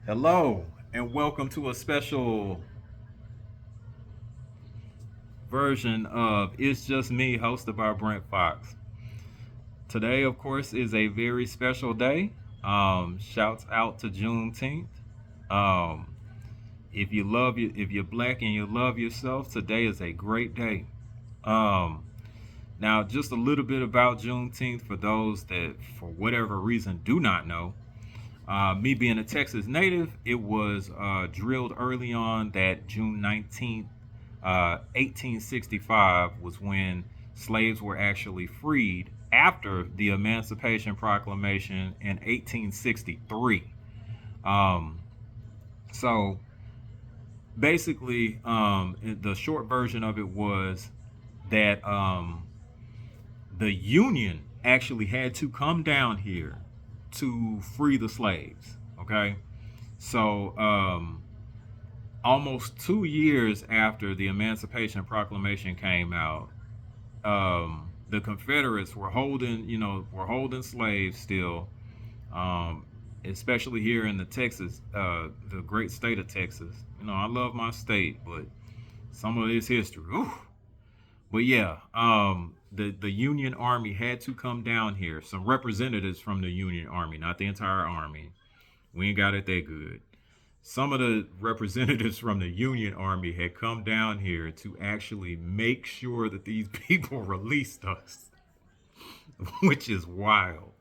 Hello, and welcome to a special version of It's Just Me, hosted by Brent Fox. Today, of course, is a very special day. Shouts out to Juneteenth. Um, if you're black and you love yourself, today is a great day. Um, Now, just a little bit about Juneteenth for those that, for whatever reason, do not know. Me being a Texas native, it was drilled early on that June 19th, 1865 was when slaves were actually freed after the Emancipation Proclamation in 1863. Um, so basically, the short version of it was that the Union actually had to come down here to free the slaves. Okay. So, almost 2 years after the Emancipation Proclamation came out, the Confederates were holding slaves still, um, especially here in the great state of Texas. I love my state, but some of its history. Ooh. But yeah, the Union Army had to come down here. Some representatives from the Union Army, not the entire army. We ain't got it that good. Some of the representatives from the Union Army had come down here to actually make sure that these people released us, which is wild.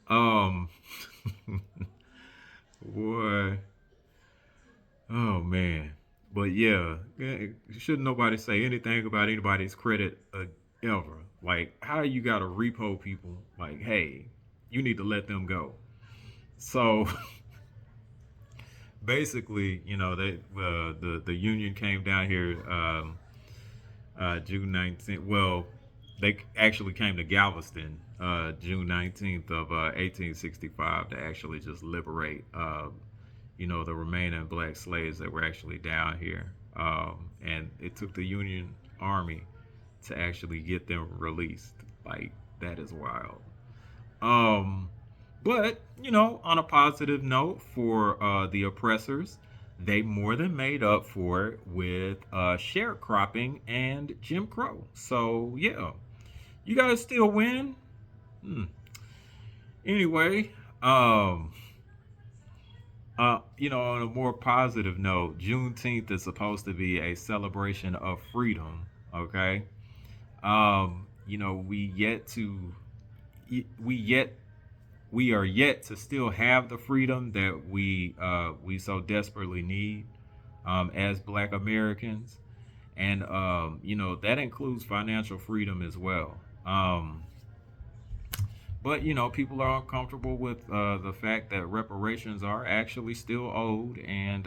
Um, boy, oh man, but yeah, shouldn't nobody say anything about anybody's credit ever. Like, how you got to repo people? Like, hey, you need to let them go. So basically, the union came down here June 19th. Well, they actually came to Galveston June 19th of 1865 to actually just liberate the remaining black slaves that were actually down here. And it took the Union Army to actually get them released. Like, that is wild. Um, but, on a positive note for the oppressors, they more than made up for it with sharecropping and Jim Crow. So, yeah, you guys still win. Hmm. Anyway, on a more positive note, Juneteenth is supposed to be a celebration of freedom. Okay. We yet to, we yet we are yet to still have the freedom that we so desperately need as Black Americans, and that includes financial freedom as well. But people are uncomfortable with the fact that reparations are actually still owed, and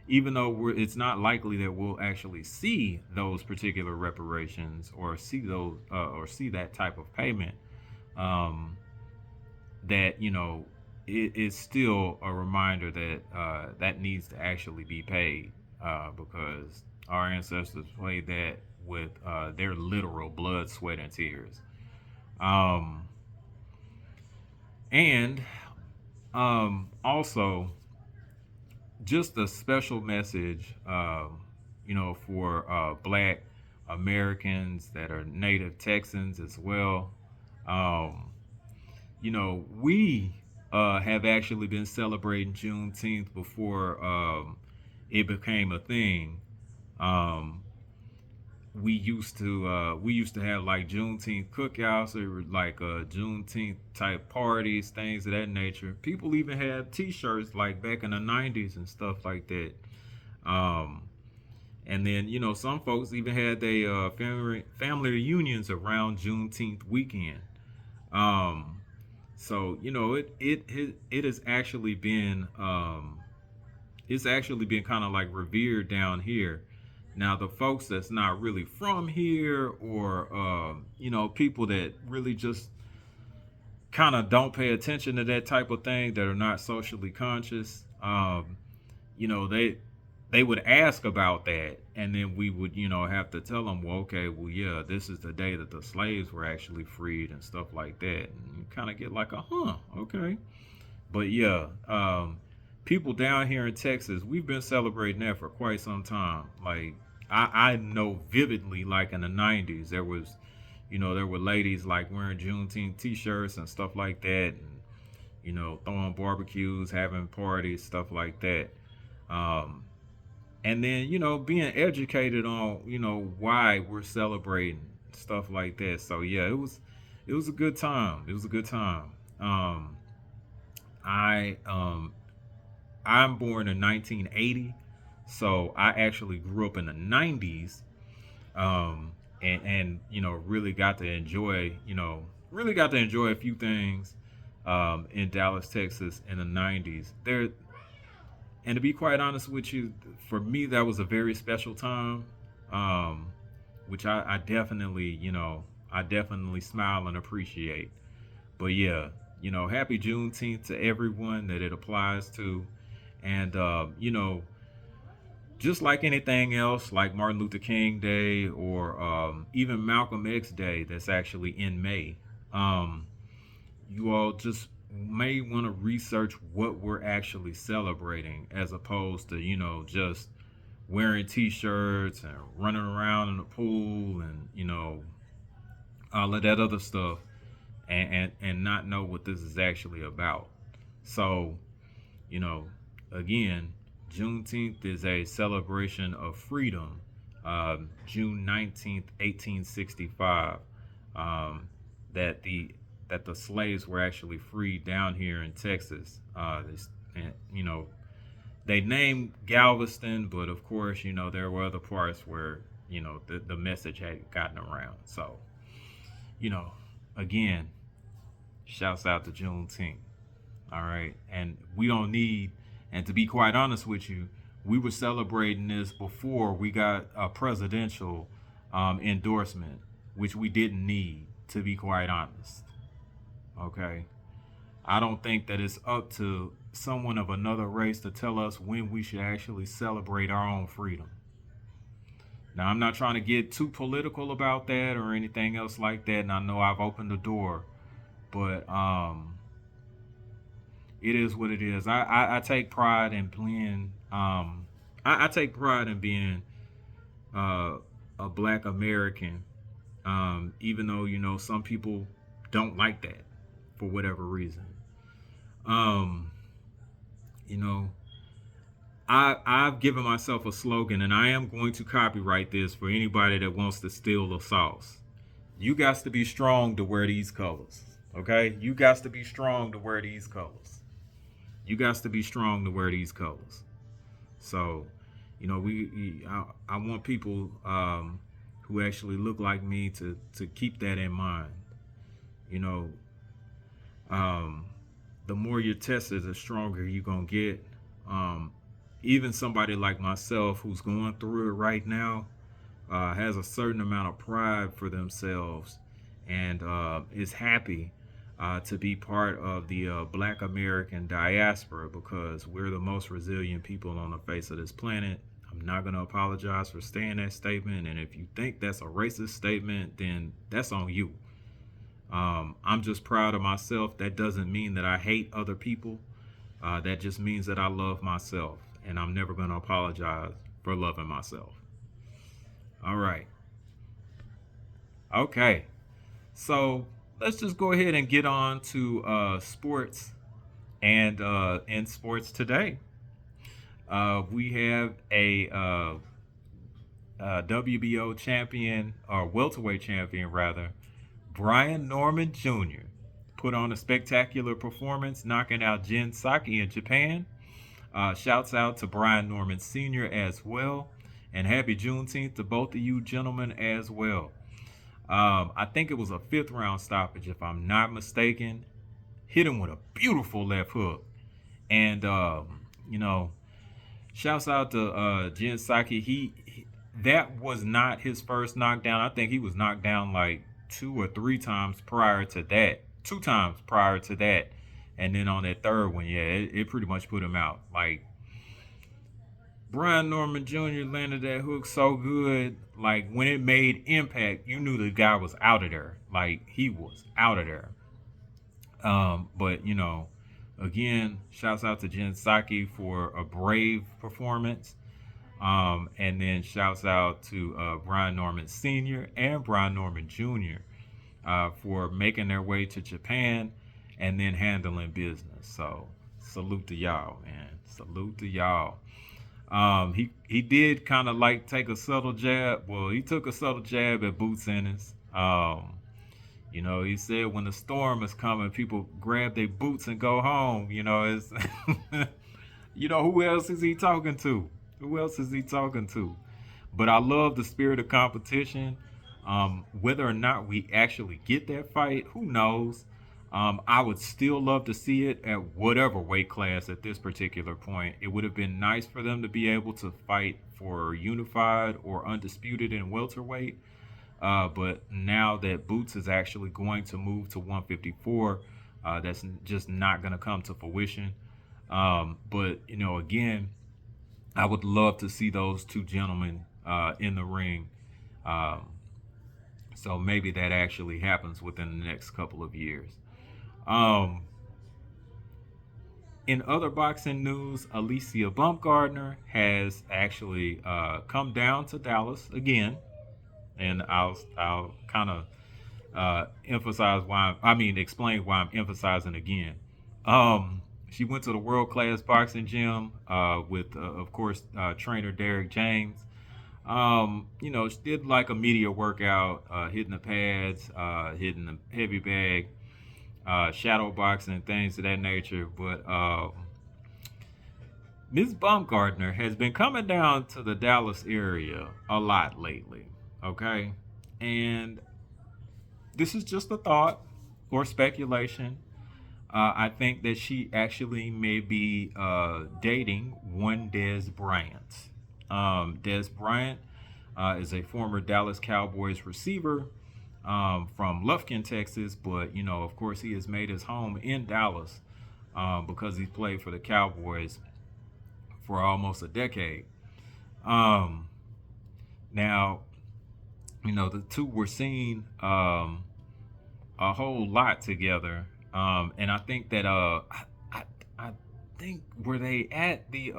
even though it's not likely that we'll actually see those particular reparations or see that type of payment. Um, that it is still a reminder that that needs to actually be paid because our ancestors played that with their literal blood, sweat, and tears. Um, and Also, just a special message, for Black Americans that are native Texans as well. Um, we have actually been celebrating Juneteenth before it became a thing. Um, we used to have like Juneteenth cookouts or like Juneteenth type parties, things of that nature. People even had T-shirts like back in the '90s and stuff like that. Um, and then some folks even had their family reunions around Juneteenth weekend. Um, so it has actually been it's actually been kind of like revered down here. Now the folks that's not really from here, or people that really just kind of don't pay attention to that type of thing, that are not socially conscious, you know they they would ask about that, and then we would have to tell them, well, okay, well, yeah, this is the day that the slaves were actually freed and stuff like that, and you kind of get like a okay. But yeah, people down here in Texas, we've been celebrating that for quite some time. Like I know vividly, like in the '90s, there was, there were ladies like wearing Juneteenth T-shirts and stuff like that, and throwing barbecues, having parties, stuff like that. Um, and then being educated on why we're celebrating stuff like that. So yeah, it was a good time. It was a good time. Um, I I'm born in 1980, so I actually grew up in the 90s, and really got to enjoy a few things in Dallas, Texas in the 90s. And to be quite honest with you, for me that was a very special time, um, which I definitely smile and appreciate. But yeah, happy Juneteenth to everyone that it applies to. And, just like anything else, like Martin Luther King Day or even Malcolm X Day, that's actually in May, um, you all just may want to research what we're actually celebrating as opposed to, just wearing t shirts and running around in the pool and, all of that other stuff, and not know what this is actually about. So, you know, again, Juneteenth is a celebration of freedom. June 19th, 1865, um, that the slaves were actually freed down here in Texas. And, they named Galveston, but of course, there were other parts where the message had gotten around. So, you know, again, shouts out to Juneteenth. All right. And we don't need, and to be quite honest with you, we were celebrating this before we got a presidential endorsement, which we didn't need, to be quite honest. Okay. I don't think that it's up to someone of another race to tell us when we should actually celebrate our own freedom. Now, I'm not trying to get too political about that or anything else like that, and I know I've opened the door, but it is what it is. I take pride in being I take pride in being uh, a Black American, even though some people don't like that for whatever reason. Um, you know, I've given myself a slogan, and I am going to copyright this for anybody that wants to steal the sauce. You got to be strong to wear these colors. Okay, you got to be strong to wear these colors. You got to be strong to wear these colors. So, I want people who actually look like me to keep that in mind. You know, um, the more you're tested, the stronger you're gonna get. Um, Even somebody like myself who's going through it right now has a certain amount of pride for themselves and is happy to be part of the Black American diaspora because we're the most resilient people on the face of this planet. I'm not going to apologize for saying that statement. And if you think that's a racist statement, then that's on you. I'm just proud of myself. That doesn't mean that I hate other people. That just means that I love myself. And I'm never going to apologize for loving myself. All right. Okay. So let's just go ahead and get on to sports. And in sports today, we have a WBO champion, or welterweight champion rather, Brian Norman Jr. put on a spectacular performance, knocking out Jin Saki in Japan. Shouts out to Brian Norman Sr. as well. And happy Juneteenth to both of you gentlemen as well. I think it was a fifth round stoppage, if I'm not mistaken. Hit him with a beautiful left hook. And, shouts out to Jin Saki. That was not his first knockdown. I think he was knocked down like two or three times prior to that. Two times prior to that. And then on that third one, yeah, it pretty much put him out. Like, Brian Norman Jr. landed that hook so good. Like, when it made impact, you knew the guy was out of there. Like, he was out of there. But, Again, shouts out to Jen Psaki for a brave performance. And then shouts out to Brian Norman Sr. and Brian Norman Jr. For making their way to Japan and then handling business. So salute to y'all, man. Salute to y'all. He did kind of like take a subtle jab. Well, he took a subtle jab at Boots Ennis. He said when the storm is coming, people grab their boots and go home. It's who else is he talking to? Who else is he talking to? But I love the spirit of competition. Whether or not we actually get that fight, who knows? I would still love to see it at whatever weight class at this particular point. It would have been nice for them to be able to fight for unified or undisputed in welterweight. But now that Boots is actually going to move to 154, that's just not going to come to fruition. But again, I would love to see those two gentlemen in the ring. Um, so maybe that actually happens within the next couple of years. Um, in other boxing news, Alicia Baumgardner has actually come down to Dallas again, and I'll kind of explain why I'm emphasizing again. She went to the world class boxing gym with, of course, trainer Derek James. She did like a media workout, hitting the pads, hitting the heavy bag, shadow boxing, and things of that nature. But Ms. Baumgardner has been coming down to the Dallas area a lot lately. Okay, and this is just a thought or speculation. I think that she actually may be dating one Des Bryant. Des Bryant is a former Dallas Cowboys receiver from Lufkin, Texas, but of course, he has made his home in Dallas because he's played for the Cowboys for almost a decade. Um, Now, the two were seen a whole lot together, and I think that I think were they at the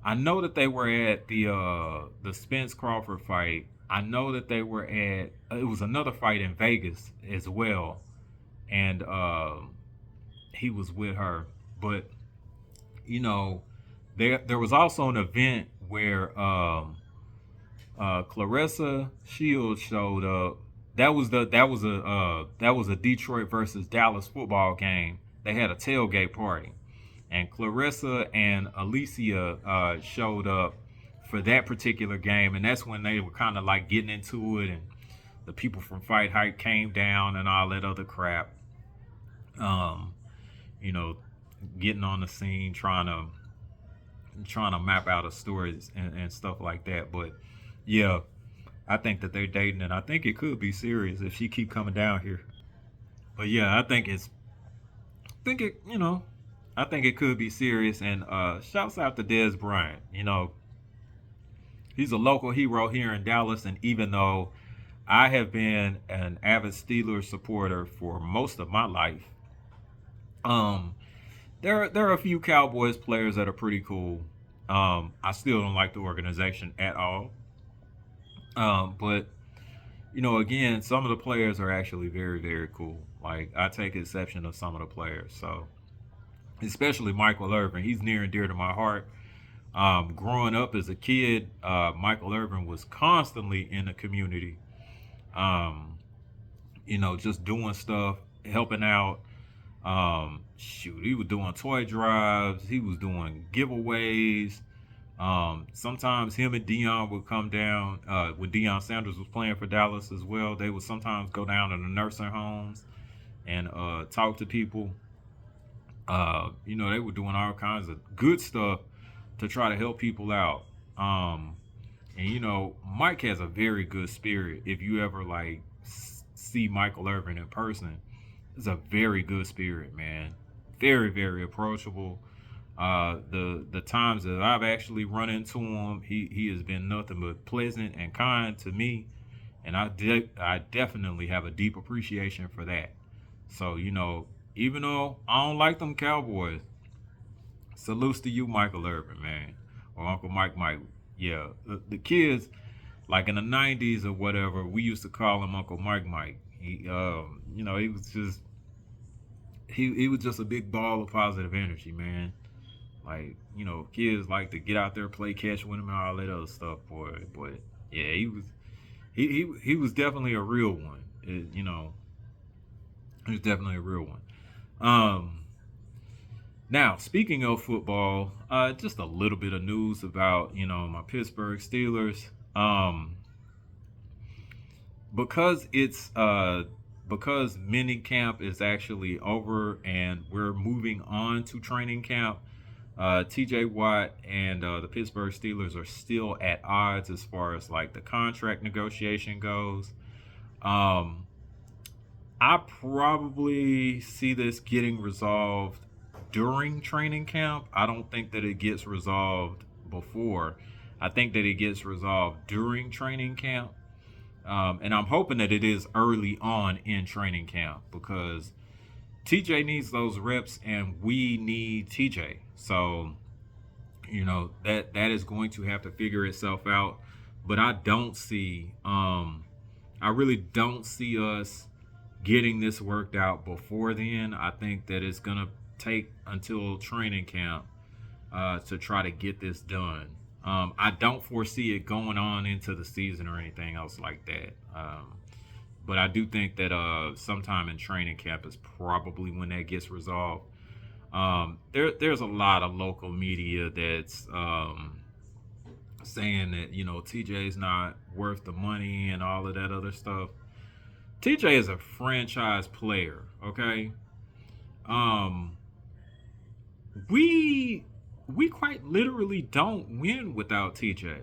I know that they were at the Spence Crawford fight. I know that they were at it was another fight in Vegas as well, and he was with her. But there was also an event where Clarissa Shields showed up. That was a Detroit versus Dallas football game. They had a tailgate party, and Clarissa and Alicia showed up for that particular game, and that's when they were kind of like getting into it, and the people from Fight Hype came down and all that other crap. Um, you know, Getting on the scene, trying to map out a story and stuff like that. But yeah, I think that they're dating, and I think it could be serious if she keep coming down here. But yeah, think it, I think it could be serious. And shouts out to Des Bryant. He's a local hero here in Dallas, and even though I have been an avid Steelers supporter for most of my life, um, there are a few Cowboys players that are pretty cool. I still don't like the organization at all. But again, some of the players are actually very, very cool. Like I take exception of some of the players. So especially Michael Irvin, he's near and dear to my heart. Growing up as a kid, Michael Irvin was constantly in the community. Um, just doing stuff, helping out. He was doing toy drives. He was doing giveaways. Sometimes him and Dion would come down when Deion Sanders was playing for Dallas as well. They would sometimes go down to the nursing homes and talk to people. They were doing all kinds of good stuff to try to help people out. And Mike has a very good spirit. If you ever like see Michael Irvin in person, it's a very good spirit, man. Very, very approachable. The times that I've actually run into him, he has been nothing but pleasant and kind to me, and I definitely have a deep appreciation for that. So Even though I don't like them Cowboys, salutes to you, Michael Irvin, man, or Uncle Mike. Yeah, the kids, like in the '90s or whatever, we used to call him Uncle Mike. He was just he was just a big ball of positive energy, man. Like, kids like to get out there, play catch with him, and all that other stuff, boy. But yeah, he was definitely a real one. He was definitely a real one. Um, Now, speaking of football, just a little bit of news about my Pittsburgh Steelers. Because because mini camp is actually over and we're moving on to training camp. TJ Watt and the Pittsburgh Steelers are still at odds as far as like the contract negotiation goes. Um, I probably see this getting resolved during training camp. I don't think that it gets resolved before. I think that it gets resolved during training camp. And I'm hoping that it is early on in training camp because TJ needs those reps and we need TJ. So, that is going to have to figure itself out. But I really don't see us getting this worked out before then. I think that it's gonna take until training camp to try to get this done. I don't foresee it going on into the season or anything else like that. But I do think that sometime in training camp is probably when that gets resolved. There's a lot of local media that's saying that TJ's not worth the money and all of that other stuff. TJ is a franchise player, okay? Um, we we quite literally don't win without TJ.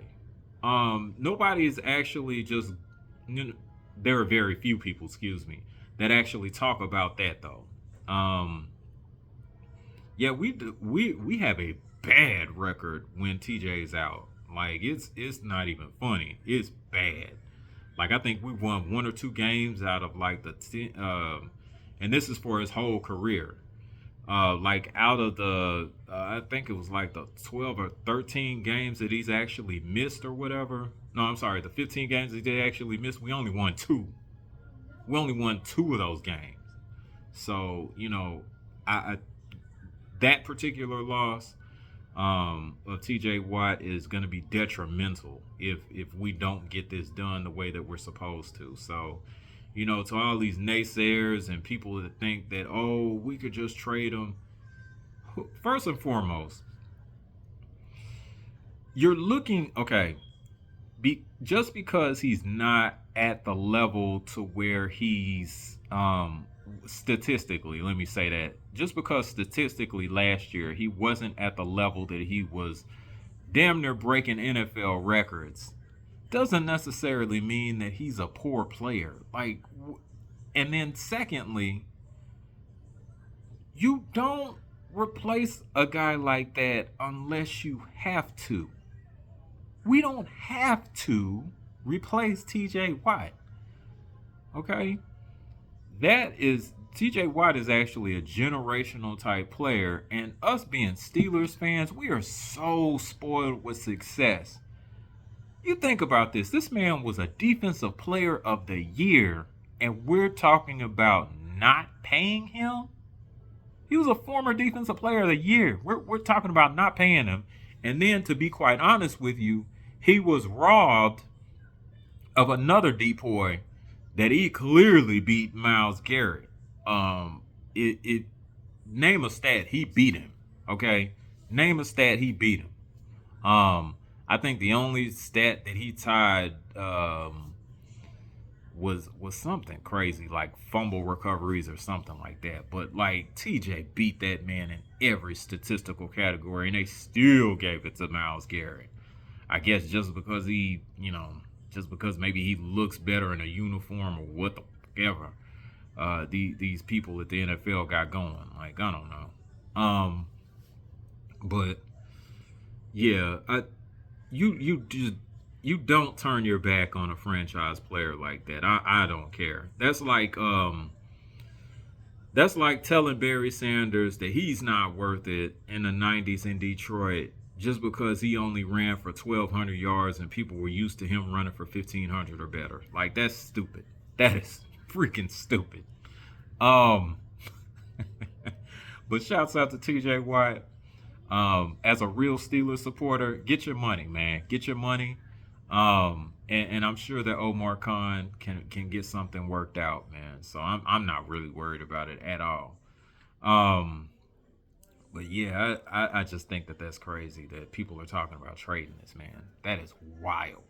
Nobody is actually just you know, there are very few people, excuse me, that actually talk about that though. Um, yeah, we have a bad record when TJ's out. Like it's not even funny. It's bad. Like I think we won one or two games out of like the and this is for his whole career. Like out of the I think it was like the 12 or 13 games that he's actually missed or whatever. No, I'm sorry, the 15 games that he actually missed, we only won two. We only won two of those games. So I that particular loss of TJ Watt is going to be detrimental if we don't get this done the way that we're supposed to. So, to all these naysayers and people that think that we could just trade him. First and foremost, you're looking okay. Just because he's not at the level to where he's statistically, let me say that. Just because statistically last year he wasn't at the level that he was damn near breaking NFL records doesn't necessarily mean that he's a poor player. And then secondly, you don't replace a guy like that unless you have to. We don't have to replace TJ Watt. Okay? That is TJ Watt is actually a generational type player, and us being Steelers fans, we are so spoiled with success. You think about this. This man was a defensive player of the year, and we're talking about not paying him? He was a former defensive player of the year. We're talking about not paying him. And then, to be quite honest with you, he was robbed of another depoy that he clearly beat Miles Garrett. It name a stat, he beat him. Okay, name a stat, he beat him. I think the only stat that he tied was something crazy like fumble recoveries or something like that. But like TJ beat that man in every statistical category, and they still gave it to Miles Garrett. I guess just because just because maybe he looks better in a uniform or whatever. These people at the NFL got going. Like I don't know. But yeah, you don't turn your back on a franchise player like that. I don't care. That's like That's like telling Barry Sanders that he's not worth it in the 90s in Detroit just because he only ran for 1,200 yards and people were used to him running for 1,500 or better. Like, that's stupid. That is freaking stupid. Um, but shouts out to TJ Watt. As a real Steelers supporter, get your money, man. Get your money. And I'm sure that Omar Khan can get something worked out, man. So I'm not really worried about it at all. Um, but yeah, I just think that that's crazy that people are talking about trading this man. That is wild.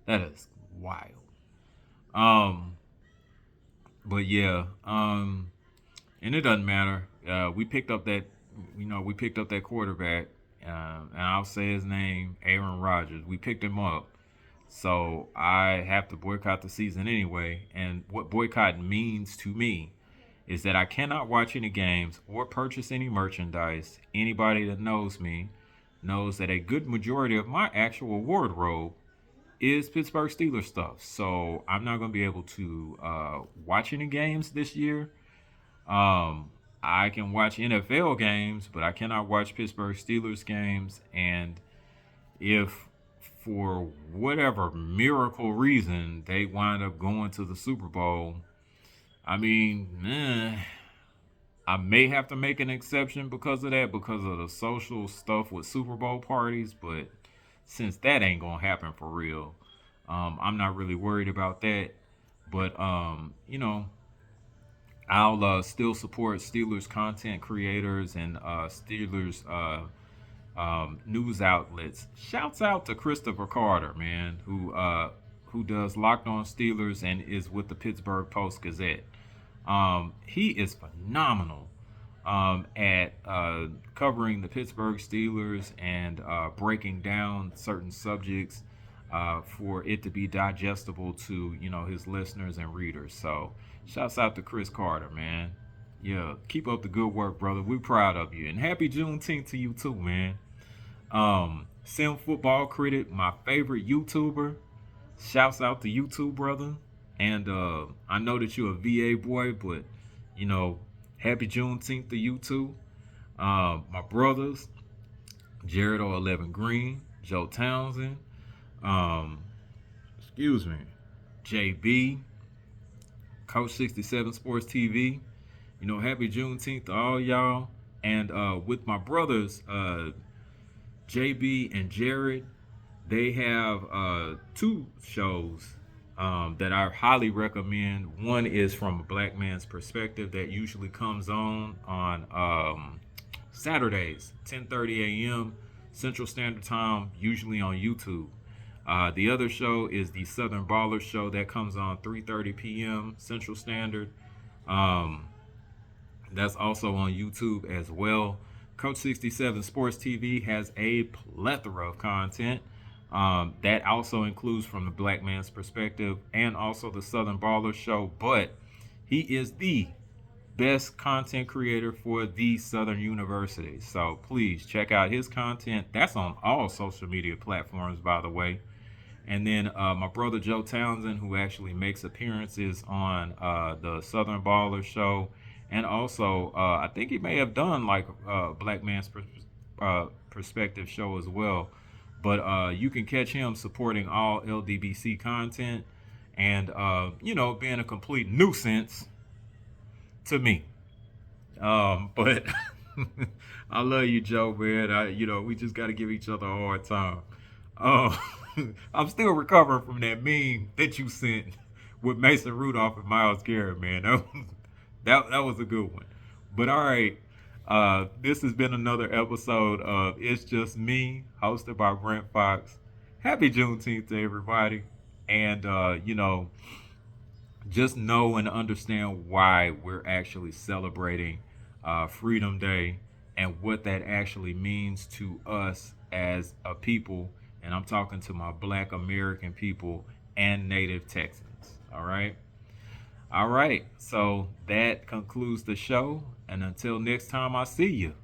That is wild. Um, but yeah, and it doesn't matter. We picked up that, we picked up that quarterback, and I'll say his name, Aaron Rodgers. We picked him up. So I have to boycott the season anyway. And what boycott means to me is that I cannot watch any games or purchase any merchandise. Anybody that knows me knows that a good majority of my actual wardrobe is Pittsburgh Steelers stuff. So I'm not going to be able to watch any games this year. I can watch NFL games, but I cannot watch Pittsburgh Steelers games. And if for whatever miracle reason they wind up going to the Super Bowl, I mean, I may have to make an exception because of that, because of the social stuff with Super Bowl parties. But since that ain't gonna happen for real, I'm not really worried about that. But I'll still support Steelers content creators and Steelers news outlets. Shouts out to Christopher Carter, man, who does Locked On Steelers and is with the Pittsburgh Post Gazette. He is phenomenal at covering the Pittsburgh Steelers and breaking down certain subjects for it to be digestible to his listeners and readers. So, shouts out to Chris Carter, man. Yeah, keep up the good work, brother. We're proud of you, and happy Juneteenth to you too, man. Sim Football Critic, my favorite YouTuber. Shouts out to you too, brother. And I know that you're a VA boy, but happy Juneteenth to you too. My brothers, Jared O11 Green, Joe Townsend, um, excuse me, JB, Coach 67 Sports TV. Happy Juneteenth to all y'all. And with my brothers, JB and Jared, they have two shows that I highly recommend. One is From a Black Man's Perspective that usually comes on Saturdays, 10:30 a.m. Central Standard Time, usually on YouTube. The other show is the Southern Baller Show that comes on 3:30 p.m. Central Standard. Um, that's also on YouTube as well. Coach 67 Sports TV has a plethora of content. That also includes From the Black Man's Perspective and also the Southern Baller Show. But he is the best content creator for the Southern University. So please check out his content. That's on all social media platforms, by the way. And then my brother Joe Townsend, who actually makes appearances on the Southern Baller Show. And also, I think he may have done like a Black Man's Perspective show as well. But you can catch him supporting all LDBC content and, being a complete nuisance to me. But I love you, Joe, man. We just got to give each other a hard time. Uh, I'm still recovering from that meme that you sent with Mason Rudolph and Miles Garrett, man. That was a good one. But all right, this has been another episode of It's Just Me, hosted by Brent Fox. Happy Juneteenth to everybody. And, just know and understand why we're actually celebrating Freedom Day and what that actually means to us as a people. And I'm talking to my Black American people and Native Texans. All right. All right. So that concludes the show. And until next time, I see you.